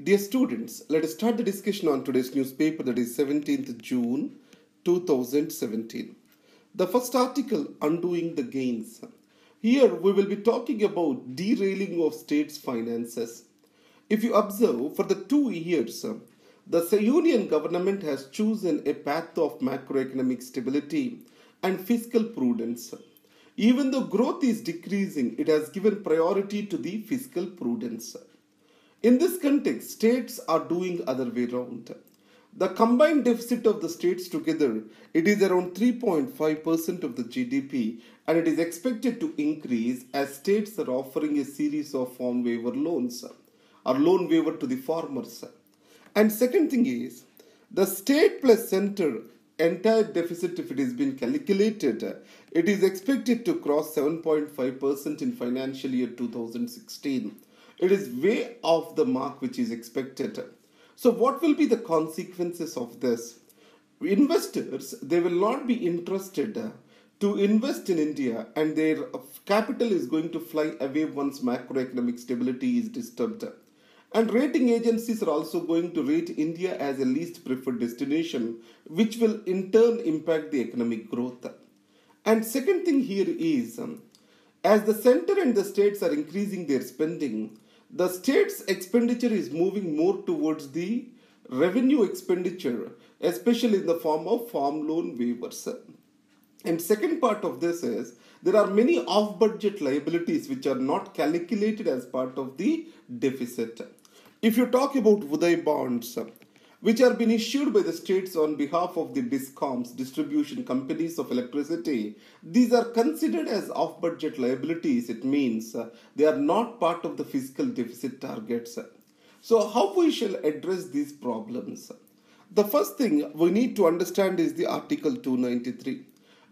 Dear students, let us start the discussion on today's newspaper, that is 17th June 2017. The first article, Undoing the Gains. Here we will be talking about derailing of states' finances. If you observe, for the 2 years, the union government has chosen a path of macroeconomic stability and fiscal prudence. Even though growth is decreasing, it has given priority to the fiscal prudence. In this context, states are doing other way around. The combined deficit of the states together, it is around 3.5% of the GDP, and it is expected to increase as states are offering a series of farm waiver loans or loan waiver to the farmers. And second thing is, the state plus center entire deficit, if it is been calculated, it is expected to cross 7.5% in financial year 2016. It is way off the mark which is expected. So what will be the consequences of this? Investors, they will not be interested to invest in India, and their capital is going to fly away once macroeconomic stability is disturbed. And rating agencies are also going to rate India as a least preferred destination, which will in turn impact the economic growth. And second thing here is, as the center and the states are increasing their spending, the state's expenditure is moving more towards the revenue expenditure, especially in the form of farm loan waivers. And second part of this is, there are many off-budget liabilities which are not calculated as part of the deficit. If you talk about Uday bonds, which are being issued by the states on behalf of the DISCOMs, distribution companies of electricity, these are considered as off-budget liabilities. It means they are not part of the fiscal deficit targets. So how we shall address these problems? The first thing we need to understand is the Article 293.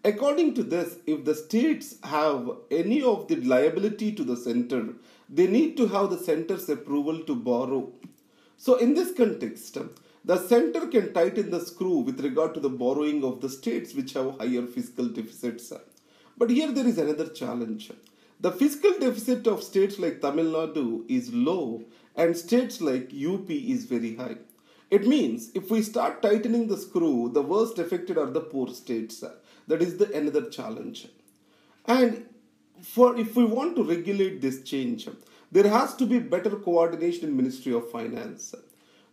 According to this, if the states have any of the liability to the center, they need to have the center's approval to borrow. So in this context, the center can tighten the screw with regard to the borrowing of the states which have higher fiscal deficits. But here there is another challenge. The fiscal deficit of states like Tamil Nadu is low and states like UP is very high. It means if we start tightening the screw, the worst affected are the poor states. That is another challenge. And if we want to regulate this change, there has to be better coordination in Ministry of Finance.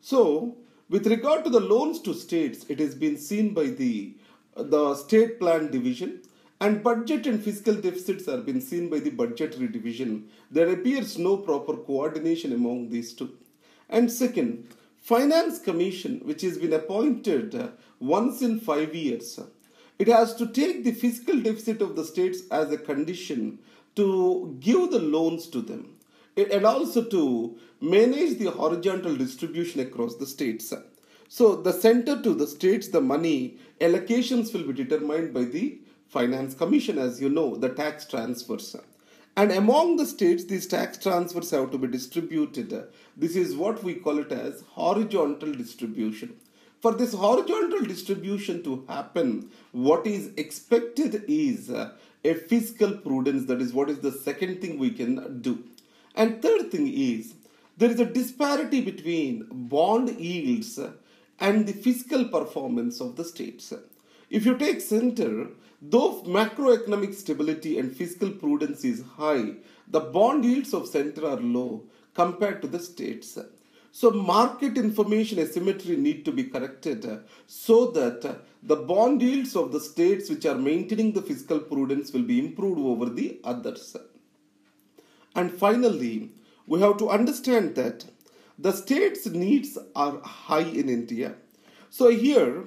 So, with regard to the loans to states, it has been seen by the State Plan Division, and budget and fiscal deficits are been seen by the Budgetary Division. There appears no proper coordination among these two. And second, Finance Commission, which has been appointed once in 5 years, it has to take the fiscal deficit of the states as a condition to give the loans to them, and also to manage the horizontal distribution across the states. So the center to the states, the money allocations will be determined by the Finance Commission, as you know, the tax transfers. And among the states, these tax transfers have to be distributed. This is what we call it as horizontal distribution. For this horizontal distribution to happen, what is expected is a fiscal prudence. That is what is the second thing we can do. And third thing is, there is a disparity between bond yields and the fiscal performance of the states. If you take center, though macroeconomic stability and fiscal prudence is high, the bond yields of center are low compared to the states. So market information asymmetry need to be corrected so that the bond yields of the states which are maintaining the fiscal prudence will be improved over the others. And finally, we have to understand that the states' needs are high in India. So here,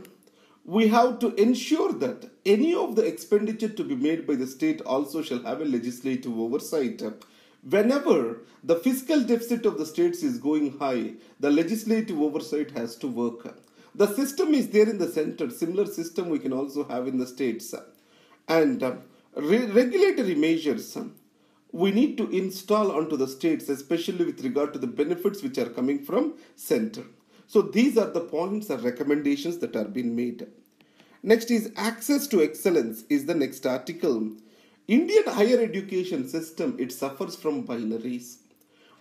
we have to ensure that any of the expenditure to be made by the state also shall have a legislative oversight. Whenever the fiscal deficit of the states is going high, the legislative oversight has to work. The system is there in the center. Similar system we can also have in the states. And regulatory measures we need to install onto the states, especially with regard to the benefits which are coming from center. So these are the points or recommendations that are being made. Next is access to excellence is the next article. Indian higher education system, it suffers from binaries.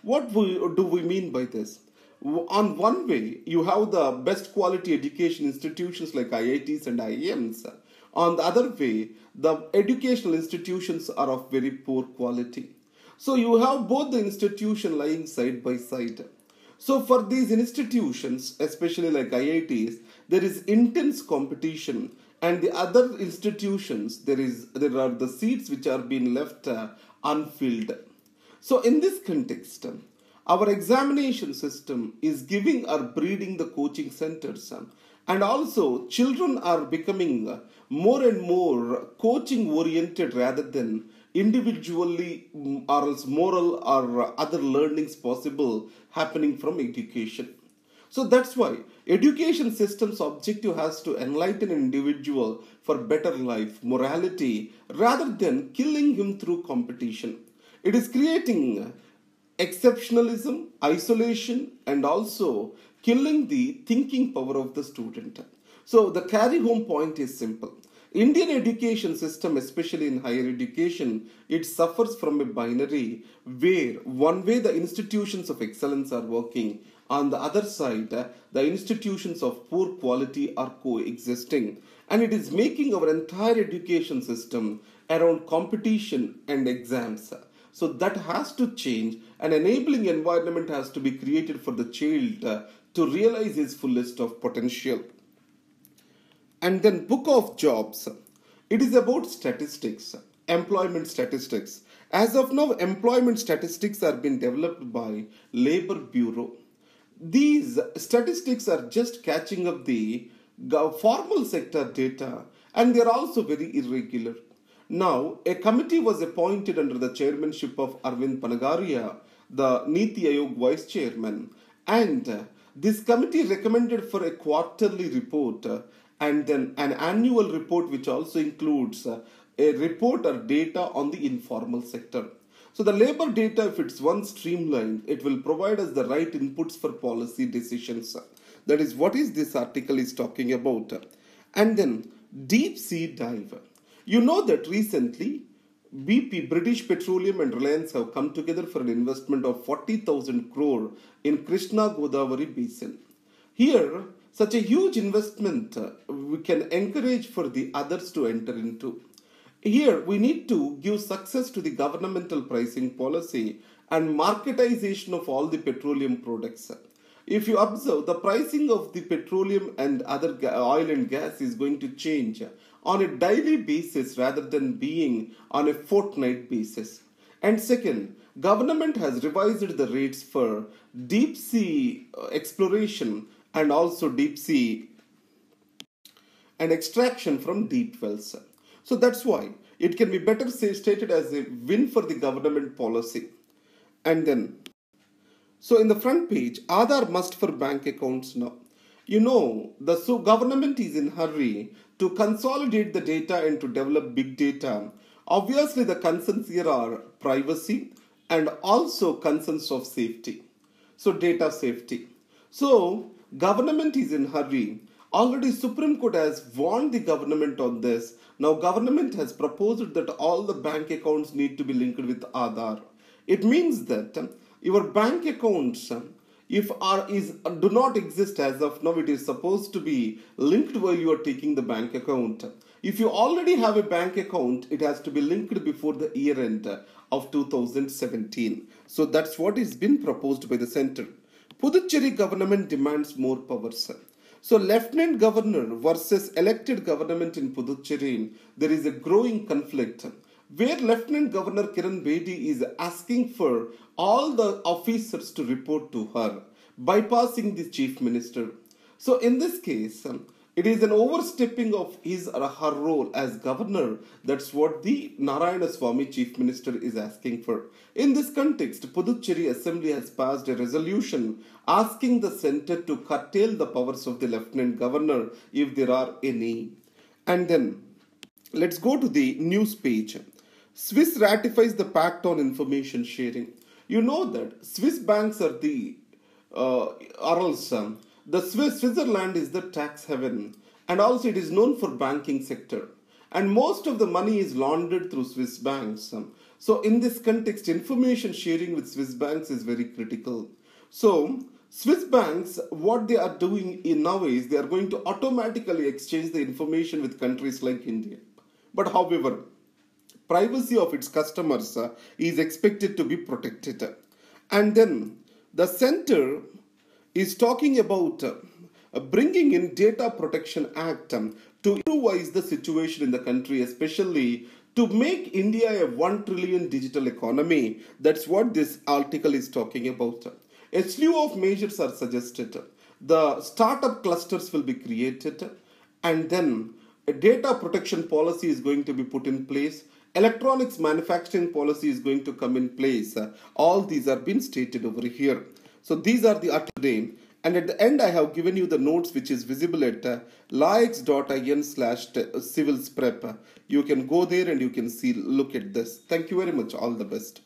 What do we mean by this? On one way, you have the best quality education institutions like IITs and IIMs. On the other way, the educational institutions are of very poor quality. So you have both the institution lying side by side. So for these institutions, especially like IITs, there is intense competition, and the other institutions there are the seats which are being left unfilled. So in this context, our examination system is giving or breeding the coaching centers, and also children are becoming more and more coaching oriented rather than individually or else moral or other learnings possible happening from education. So that's why education system's objective has to enlighten an individual for better life, morality, rather than killing him through competition. It is creating exceptionalism, isolation, and also killing the thinking power of the student. So the carry home point is simple. Indian education system, especially in higher education, it suffers from a binary where one way the institutions of excellence are working, on the other side the institutions of poor quality are coexisting, and it is making our entire education system around competition and exams. So that has to change. An enabling environment has to be created for the child to realize his fullest of potential. And then book of jobs. It is about statistics, employment statistics. As of now, employment statistics are being developed by Labor Bureau. These statistics are just catching up the formal sector data, and they are also very irregular. Now, a committee was appointed under the chairmanship of Arvind Panagaria, the Niti Aayog vice chairman, and this committee recommended for a quarterly report and then an annual report which also includes a report or data on the informal sector. So the labor data, if it's one streamlined, it will provide us the right inputs for policy decisions. That is what is this article is talking about. And then deep sea dive. You know that recently BP, British Petroleum and Reliance have come together for an investment of 40,000 crore in Krishna Godavari basin. Here, such a huge investment we can encourage for the others to enter into. Here, we need to give success to the governmental pricing policy and marketization of all the petroleum products. If you observe, the pricing of the petroleum and other oil and gas is going to change on a daily basis rather than being on a fortnight basis. And second, government has revised the rates for deep sea exploration and also deep sea and extraction from deep wells. So that's why it can be better stated as a win for the government policy. And then, so in the front page, Aadhaar must for bank accounts now. You know, the government is in hurry to consolidate the data and to develop big data. Obviously, the concerns here are privacy and also concerns of safety. So data safety. So government is in hurry. Already Supreme Court has warned the government on this. Now government has proposed that all the bank accounts need to be linked with Aadhaar. It means that your bank accounts, if do not exist as of now, it is supposed to be linked while you are taking the bank account. If you already have a bank account, it has to be linked before the year end of 2017. So that's what is been proposed by the center. Puducherry government demands more powers. So Lieutenant Governor versus elected government in Puducherry, there is a growing conflict where Lieutenant Governor Kiran Bedi is asking for all the officers to report to her, bypassing the Chief Minister. So in this case, it is an overstepping of his or her role as governor. That's what the Narayana Swamy Chief Minister is asking for. In this context, Puducherry Assembly has passed a resolution asking the centre to curtail the powers of the Lieutenant Governor if there are any. And then, let's go to the news page. Swiss ratifies the Pact on Information Sharing. You know that Swiss banks are the the Switzerland is the tax haven, and also it is known for banking sector. And most of the money is laundered through Swiss banks. So in this context, information sharing with Swiss banks is very critical. So Swiss banks, what they are doing in now is they are going to automatically exchange the information with countries like India. But however, privacy of its customers is expected to be protected. And then the center is talking about bringing in Data Protection Act to improvise the situation in the country, especially to make India a 1 trillion digital economy. That's what this article is talking about. A slew of measures are suggested. The startup clusters will be created, and then a data protection policy is going to be put in place. Electronics manufacturing policy is going to come in place. All these are being stated over here. So these are the article today. And at the end, I have given you the notes which is visible at laix.in/civils prep. You can go there and you can see, look at this. Thank you very much. All the best.